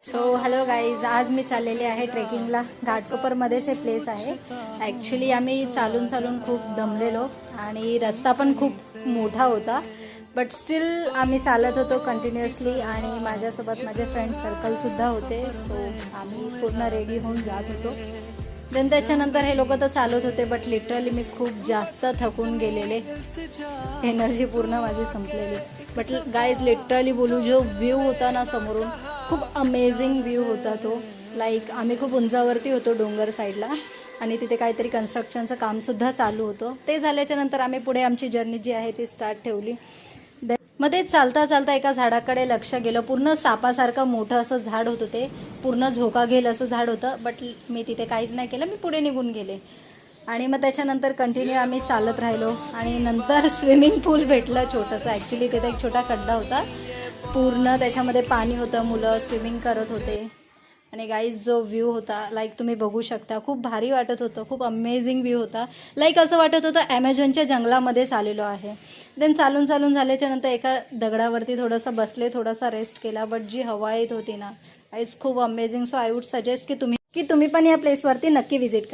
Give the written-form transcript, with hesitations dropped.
So hello guys, आज मी चाललेले आहे ट्रेकिंगला. घाटकोपरमध्येच हे प्लेस आहे. ॲक्च्युली आम्ही चालून चालून खूप दमलेलो आणि रस्ता पण खूप मोठा होता, बट स्टील आम्ही चालत होतो कंटिन्युअसली आणि माझ्यासोबत माझे फ्रेंड सर्कलसुद्धा होते. सो आम्ही पूर्ण रेडी होऊन जात होतो. देन त्याच्यानंतर हे लोक तर चालत होते, बट लिटरली मी खूप जास्त थकून गेलेले. एनर्जी पूर्ण माझी संपलेली. बट गाईज लिटरली बोलू, जो व्ह्यू होता ना समोरून, खूप अमेझिंग व्ह्यू होता तो. लाईक आम्ही खूप उंचावरती होतो डोंगर साईडला आणि तिथे काहीतरी कन्स्ट्रक्शनचं कामसुद्धा चालू होतं. ते झाल्याच्या नंतर आम्ही पुढे आमची जर्नी जी आहे ती स्टार्ट ठेवली. मध्ये चालता चालता एका झाडाकडे लक्ष गेलं. पूर्ण सापासारखं मोठं असं झाड होतं, ते पूर्ण झोका घेईल असं झाड होतं. बट मी तिथे काहीच नाही केलं, मी पुढे निघून गेले. आणि मग त्याच्यानंतर कंटिन्यू आम्ही चालत राहिलो आणि नंतर स्विमिंग पूल भेटलं छोटंसं. ॲक्च्युली तिथे एक छोटा खड्डा होता, पूर्ण त्याच्यामध्ये पाणी होतं, मुलं स्विमिंग करत होते. आणि गाईज जो व्ह्यू होता, लाईक तुम्ही बघू शकता, खूप भारी वाटत होतं. खूप अमेझिंग व्ह्यू होता. लाईक असं वाटत होतं ॲमेझॉनच्या जंगलामध्येच आलेलो आहे. देन चालून झाल्याच्या नंतर एका दगडावरती थोडंसं बसले, थोडासा रेस्ट केला. बट जी हवा येत होती ना गाईज, खूप amazing. So I would suggest की तुम्ही पण या प्लेसवरती नक्की व्हिजिट करा.